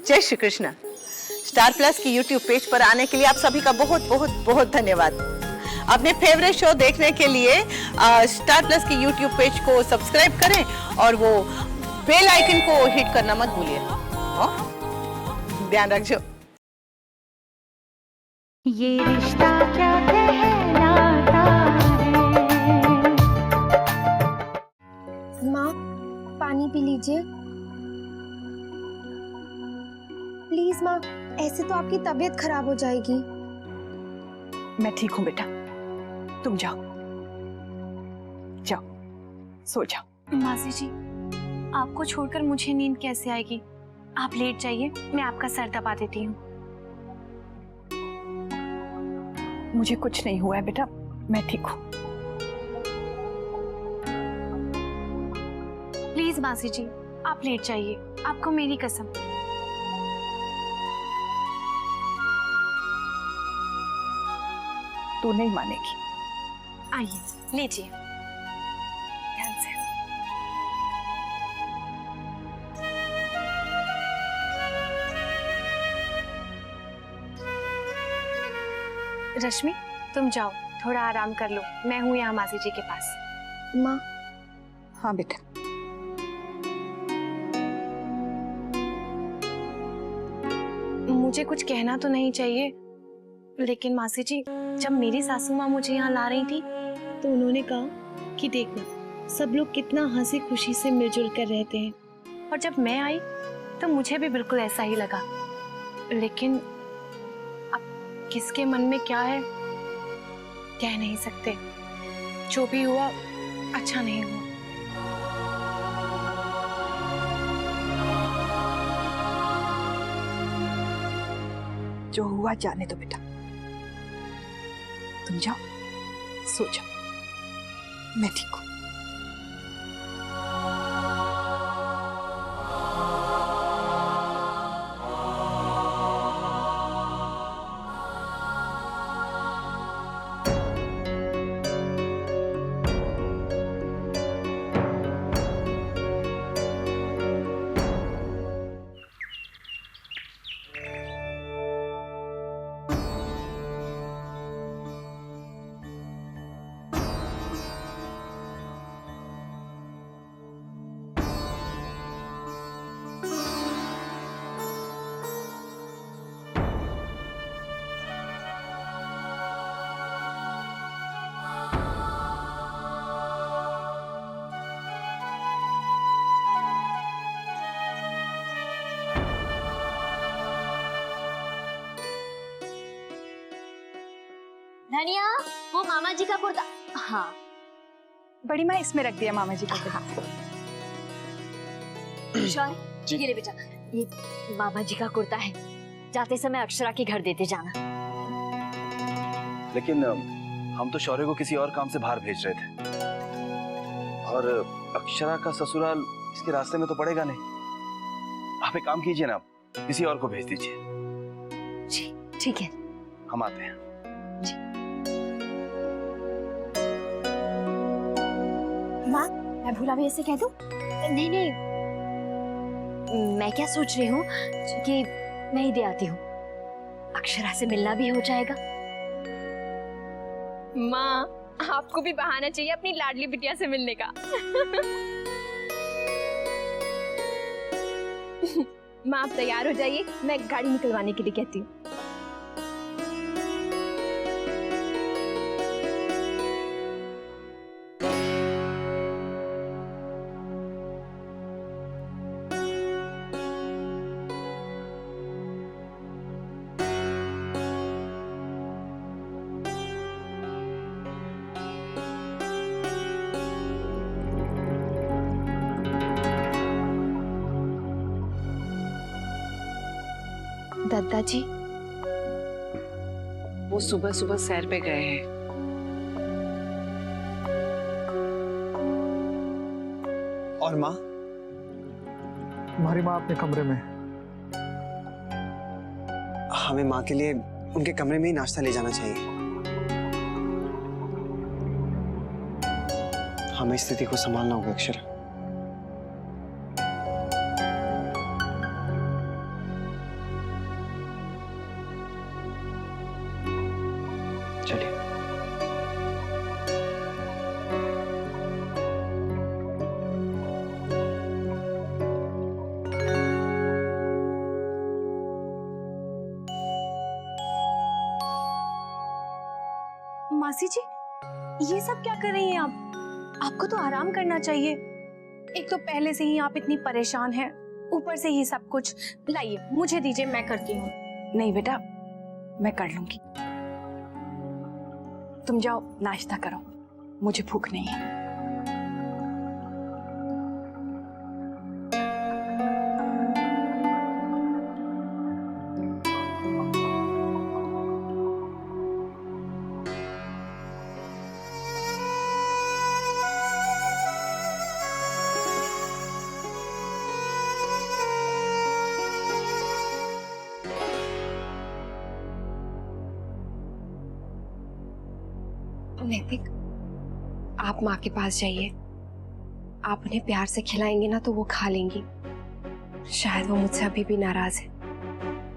जय Shri Krishna. Star plus की YouTube page पर आने के लिए आप सभी का बहुत बहुत बहुत धन्यवाद। अपने फेवरेट शो देखने के लिए स्टार प्लस की यूट्यूब पेज को सब्सक्राइब करें और वो बेल आइकन को हिट करना मत भूलिए। ध्यान रखिए। ये रिश्ता क्या कहलाता है। माँ, पानी पी लीजिए प्लीज। माँ, ऐसे तो आपकी तबीयत खराब हो जाएगी। मैं ठीक हूँ बेटा, तुम जाओ जाओ सो जाओ। मासी जी, आपको छोड़कर मुझे नींद कैसे आएगी? आप लेट जाइए, मैं आपका सर दबा देती हूँ। मुझे कुछ नहीं हुआ है बेटा, मैं ठीक हूँ। प्लीज मासी जी, आप लेट जाइए, आपको मेरी कसम। तू नहीं मानेगी। आइए लीजिए ध्यान से। रश्मि, तुम जाओ, थोड़ा आराम कर लो, मैं हूँ यहाँ मासी जी के पास। माँ, हाँ बेटा। मुझे कुछ कहना तो नहीं चाहिए, लेकिन मासी जी, जब मेरी सासू माँ मुझे यहाँ ला रही थी तो उन्होंने कहा कि देखना, सब लोग कितना हंसी खुशी से मिलजुल कर रहते हैं, और जब मैं आई तो मुझे भी बिल्कुल ऐसा ही लगा। लेकिन अब किसके मन में क्या है कह नहीं सकते। जो भी हुआ अच्छा नहीं हुआ। जो हुआ जाने दो बेटा, तुम जाओ सो जाओ, मैं ठीक हूँ। धनिया, वो मामा जी का कुर्ता। हाँ बड़ी माँ, इसमें रख दिया मामा जी का। शौर्य, ये ले बेटा, ये मामा जी का कुर्ता है, जाते समय अक्षरा के घर देते जाना। लेकिन हम तो शौर्य को किसी और काम से बाहर भेज रहे थे, और अक्षरा का ससुराल इसके रास्ते में तो पड़ेगा नहीं। आप एक काम कीजिए ना, किसी और को भेज दीजिए। जी ठीक है, हम आते हैं। माँ, मैं भूला भी ऐसे कह दूं? नहीं नहीं, मैं क्या सोच रही हूँ कि मैं ही दे आती हूँ, अक्षरा से मिलना भी हो जाएगा। माँ, आपको भी बहाना चाहिए अपनी लाडली बिटिया से मिलने का। माँ, आप तैयार हो जाइए, मैं गाड़ी निकलवाने के लिए कहती हूँ। दद्दा जी, वो सुबह सुबह सैर पे गए हैं। और माँ? हमारी माँ अपने कमरे में। हमें माँ के लिए उनके कमरे में ही नाश्ता ले जाना चाहिए। हमें स्थिति को संभालना होगा अक्षरा। चलिए। मासी जी, ये सब क्या कर रही हैं आप? आपको तो आराम करना चाहिए। एक तो पहले से ही आप इतनी परेशान हैं, ऊपर से ही सब कुछ। लाइए, मुझे दीजिए, मैं करती हूँ। नहीं बेटा, मैं कर लूंगी। तुम जाओ नाश्ता करो, मुझे भूख नहीं है। नैतिक, आप माँ के पास जाइए। आप उन्हें प्यार से खिलाएंगे ना तो वो खा लेंगी। शायद वो मुझसे अभी भी नाराज है।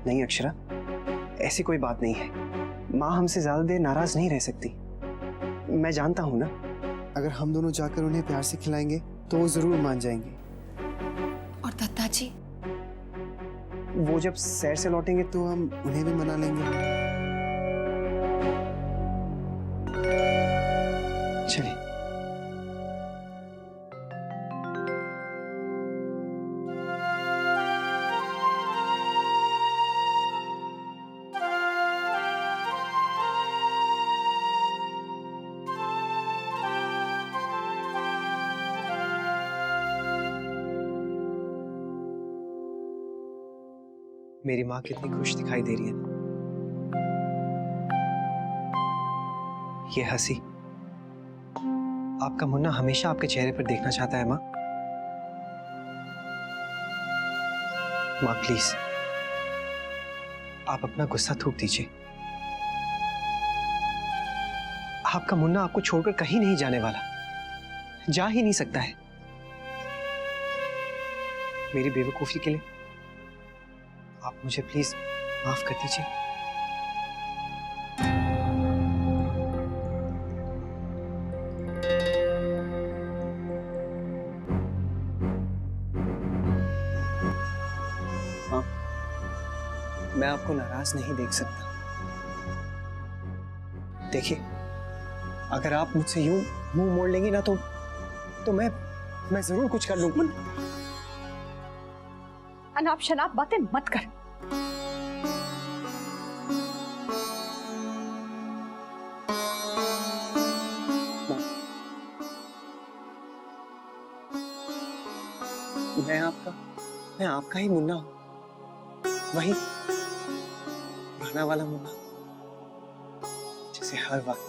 नहीं अक्षरा, ऐसी कोई बात नहीं है। माँ हमसे ज्यादा देर नाराज नहीं रह सकती। मैं जानता हूँ ना, अगर हम दोनों जाकर उन्हें प्यार से खिलाएंगे तो वो जरूर मान जाएंगे। और दत्ता जी? वो जब सैर से लौटेंगे तो हम उन्हें भी मना लेंगे। चलिए। मेरी माँ कितनी खुश दिखाई दे रही है ना। ये हंसी आपका मुन्ना हमेशा आपके चेहरे पर देखना चाहता है। माँ, माँ प्लीज आप अपना गुस्सा थूक दीजिए। आपका मुन्ना आपको छोड़कर कहीं नहीं जाने वाला, जा ही नहीं सकता है। मेरी बेवकूफी के लिए आप मुझे प्लीज माफ कर दीजिए। हाँ, मैं आपको नाराज नहीं देख सकता। देखिए, अगर आप मुझसे यूं मुंह मोड़ लेंगी ना तो मैं जरूर कुछ कर लूंगा। अनाप शनाप बातें मत कर। मैं आपका ही मुन्ना हूं, वही पुराना वाला मुन्ना, जिसे हर वक्त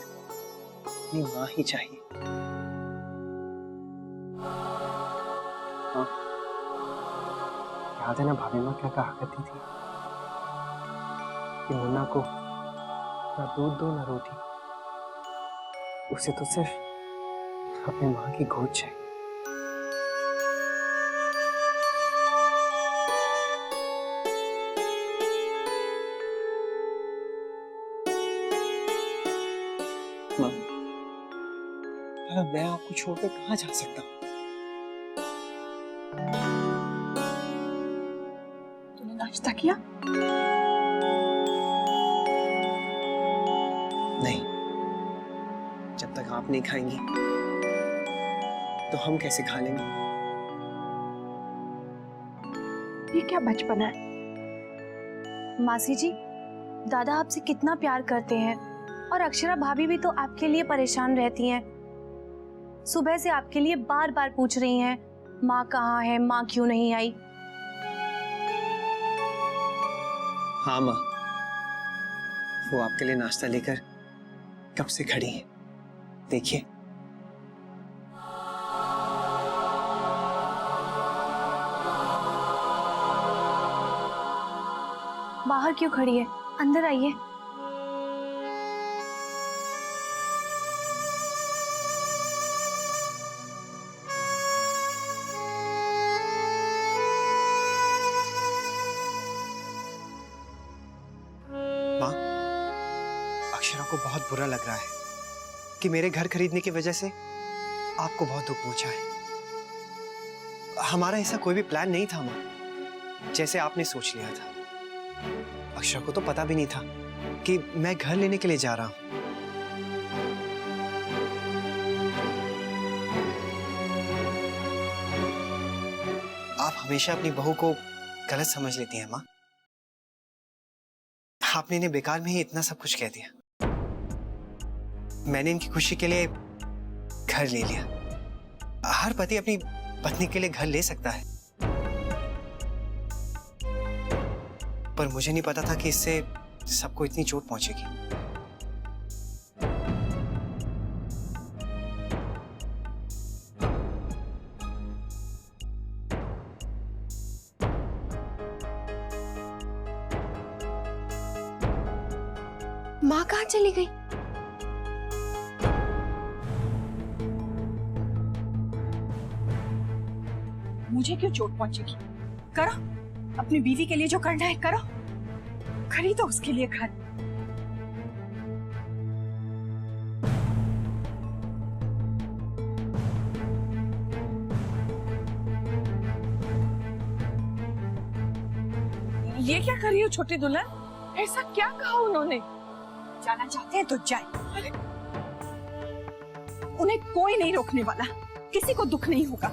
अपनी माँ ही चाहिए। हाँ, याद है ना भाभी माँ क्या कहा करती थी कि मुन्ना को ना दूध दो ना रोटी, उसे तो सिर्फ अपनी माँ की गोद चाहिए। माँ, मैं आपको छोड़कर कहाँ जा सकता हूँ? तूने नाश्ता किया? नहीं, जब तक आप नहीं खाएंगी तो हम कैसे खा लेंगे? ये क्या बचपना है? मासी जी, दादा आपसे कितना प्यार करते हैं और अक्षरा भाभी भी तो आपके लिए परेशान रहती हैं। सुबह से आपके लिए बार बार पूछ रही हैं, माँ कहाँ है, माँ क्यों नहीं आई? हाँ माँ, वो आपके लिए नाश्ता लेकर कब से खड़ी है, देखिए। बाहर क्यों खड़ी है? अंदर आइए। अक्षरा को बहुत बुरा लग रहा है कि मेरे घर खरीदने की वजह से आपको बहुत दुख पहुंचा है। हमारा ऐसा कोई भी प्लान नहीं था माँ, जैसे आपने सोच लिया था। अक्षरा को तो पता भी नहीं था कि मैं घर लेने के लिए जा रहा हूं। आप हमेशा अपनी बहू को गलत समझ लेती हैं माँ। आपने इन्हें बेकार में ही इतना सब कुछ कह दिया। मैंने इनकी खुशी के लिए घर ले लिया। हर पति अपनी पत्नी के लिए घर ले सकता है, पर मुझे नहीं पता था कि इससे सबको इतनी चोट पहुंचेगी। माँ कहाँ चली गई? मुझे क्यों चोट पहुंचेगी? करो अपनी बीवी के लिए जो करना है करो, खरीदो उसके लिए घर। ये क्या कर रही हो छोटी दुल्हन? ऐसा क्या कहा उन्होंने? जाना चाहते हैं तो जाए, उन्हें कोई नहीं रोकने वाला, किसी को दुख नहीं होगा।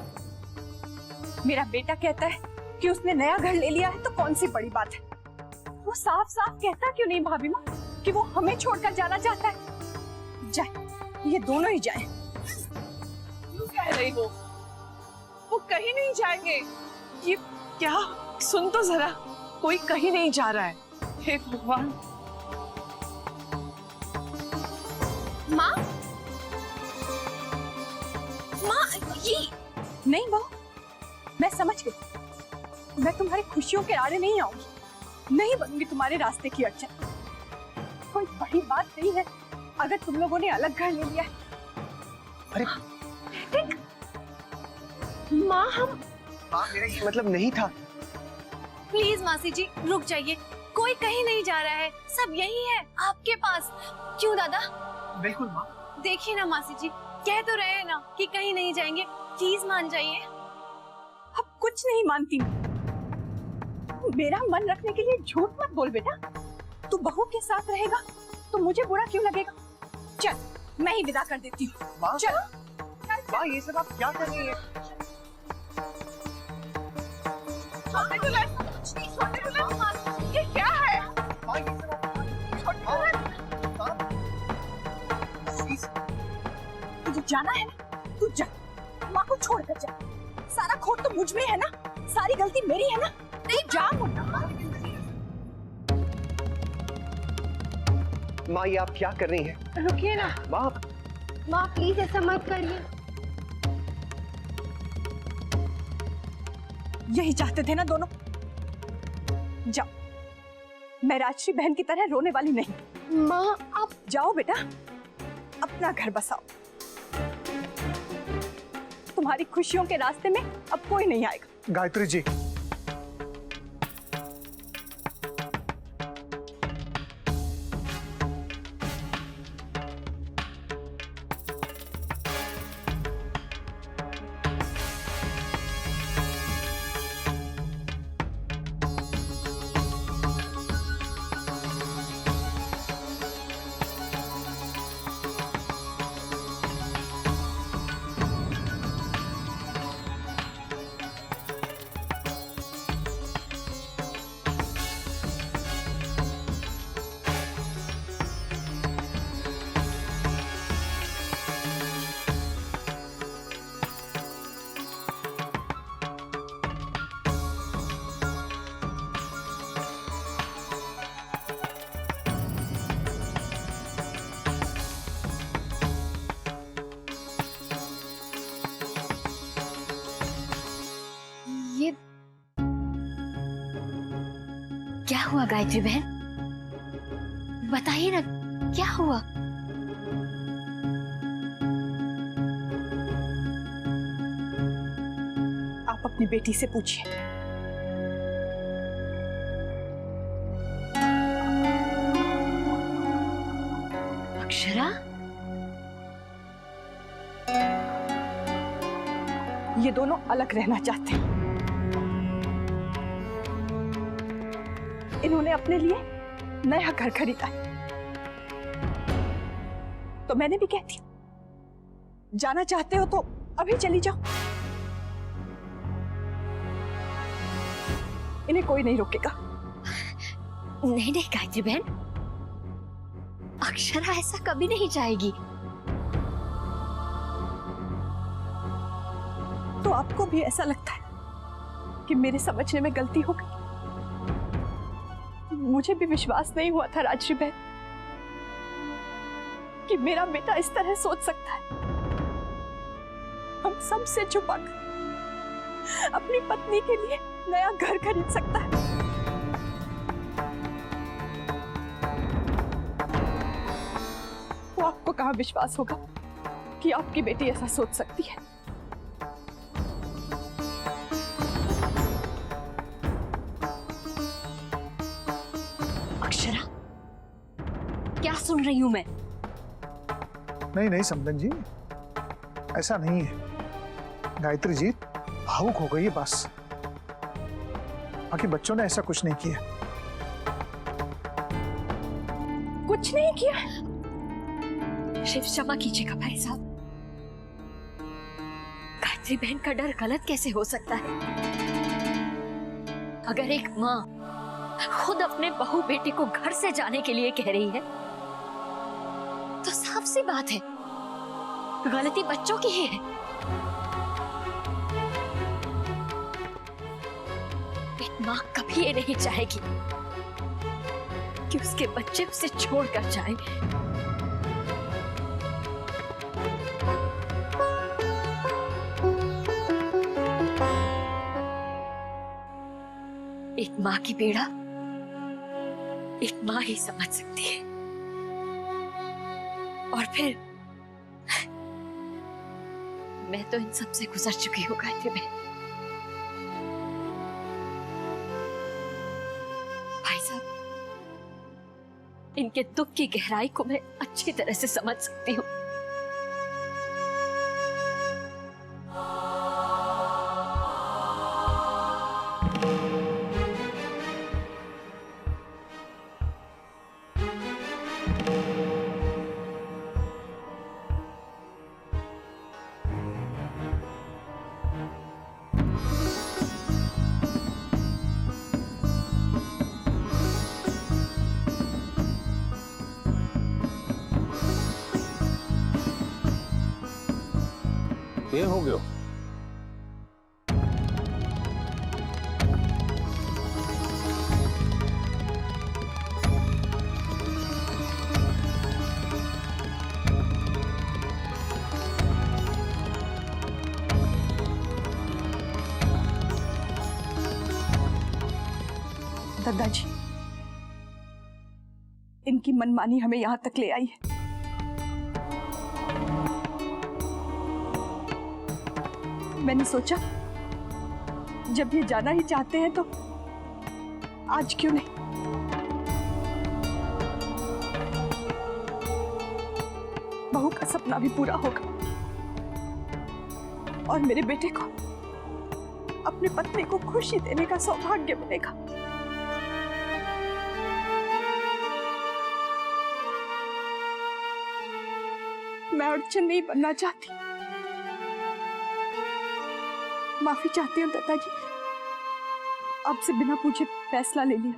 मेरा बेटा कहता है कि उसने नया घर ले लिया है तो कौन सी बड़ी बात है। वो साफ साफ कहता क्यों नहीं भाभी माँ कि वो हमें छोड़कर जाना चाहता है। जाए, ये दोनों ही जाए। क्यों कह रही हो? वो कहीं नहीं जाएंगे। ये क्या? सुन तो जरा, कोई कहीं नहीं जा रहा है। हे भगवान। माँ, माँ, ये नहीं बहू, मैं समझ गई। मैं तुम्हारी खुशियों के आड़े नहीं आऊंगी, नहीं बनूंगी तुम्हारे रास्ते की अड़चन। कोई बड़ी बात नहीं है अगर तुम लोगों ने अलग घर ले लिया है। अरे ठीक। माँ, मेरा ये मतलब नहीं था। प्लीज मासी जी रुक जाइए, कोई कहीं नहीं जा रहा है, सब यही है आपके पास। क्यों दादा? बिल्कुल माँ। देखिए ना मासी जी, कह तो रहे हैं ना कि कहीं नहीं जाएंगे, प्लीज मान जाइए। अब कुछ नहीं मानती। मेरा मन रखने के लिए झूठ मत बोल बेटा। तू बहू के साथ रहेगा तो मुझे बुरा क्यों लगेगा? चल, मैं ही विदा कर देती हूँ। माँ, चल। माँ, ये सब आप क्या कर रही हैं? छोटे दुल्हन, छोटे दुल्हन, ये क्या है? माँ, ये सब तुझे जाना है ना, तू जा, माँ को छोड़ कर जा। सारा खोट तो मुझ में है ना, सारी गलती मेरी है ना। नहीं जा मुन्ना। माँ, ये आप क्या कर रही हैं? रुकिए ना माँ, माँ, प्लीज ऐसा मत करिए। यही चाहते थे ना दोनों। जाओ, मैं राजश्री बहन की तरह रोने वाली नहीं। माँ, आप जाओ बेटा, अपना घर बसाओ। तुम्हारी खुशियों के रास्ते में अब कोई नहीं आएगा। गायत्री जी, ये क्या हुआ गायत्री बहन? बताइए ना, क्या हुआ? आप अपनी बेटी से पूछिए। ये दोनों अलग रहना चाहते हैं। इन्होंने अपने लिए नया घर खरीदा है, तो मैंने भी कह दिया, जाना चाहते हो तो अभी चली जाओ, इन्हें कोई नहीं रोकेगा। नहीं नहीं गायत्री बहन, अक्षरा ऐसा कभी नहीं चाहेगी। तो आपको भी ऐसा लगता है कि मेरे समझने में गलती हो गई? मुझे भी विश्वास नहीं हुआ था राजश्री बहन कि मेरा बेटा इस तरह सोच सकता है। हम सबसे छुपाकर अपनी पत्नी के लिए नया घर खरीद सकता है। वो आपको कहाँ विश्वास होगा कि आपकी बेटी ऐसा सोच सकती है? अक्षरा, क्या सुन रही हूं मैं? नहीं नहीं समदन जी, ऐसा नहीं है। गायत्री जी भावुक हो गई है बस, बाकी बच्चों ने ऐसा कुछ नहीं किया। कुछ नहीं किया? शिव क्षमा कीजिएगा भाई साहब, गायत्री बहन का डर गलत कैसे हो सकता है? अगर एक माँ खुद अपने बहू बेटे को घर से जाने के लिए कह रही है तो साफ सी बात है गलती बच्चों की ही है। एक माँ कभी ये नहीं चाहेगी कि उसके बच्चे उसे छोड़कर जाएं। एक माँ की पीड़ा एक माँ ही समझ सकती है। और फिर मैं तो इन सब से गुजर चुकी हूँ गायत्री बहन। भाई साहब, इनके दुख की गहराई को मैं अच्छी तरह से समझ सकती हूँ। ये हो गयो। दादाजी, इनकी मनमानी हमें यहां तक ले आई है। मैंने सोचा जब ये जाना ही चाहते हैं तो आज क्यों नहीं। बहू का सपना भी पूरा होगा और मेरे बेटे को अपनी पत्नी को खुशी देने का सौभाग्य मिलेगा। मैं अड़चन नहीं बनना चाहती। माफी चाहती हूँ दादाजी, आपसे बिना पूछे फैसला ले लिया।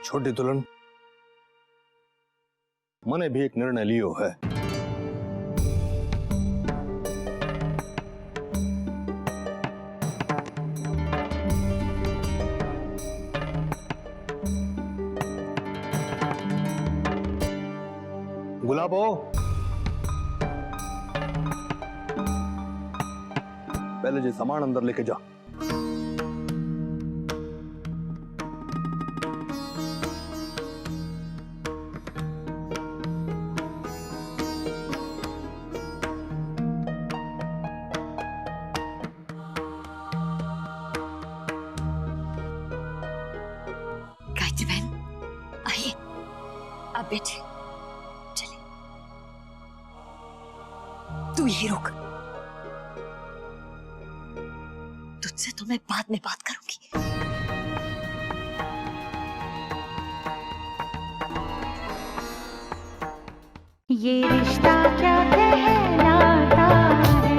छोटी दुल्हन, मैंने भी एक निर्णय लियो है। गुलाबो, पहले जी सामान अंदर लेके जा। गायत्री बहन, आइए, अब बैठे। तू यही रुक, तुझसे तो मैं बाद में बात करूंगी। ये रिश्ता क्या कहलाता है।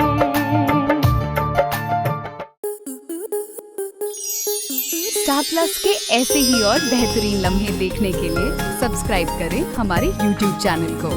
स्टार प्लस के ऐसे ही और बेहतरीन लम्हे देखने के लिए सब्सक्राइब करें हमारे YouTube चैनल को।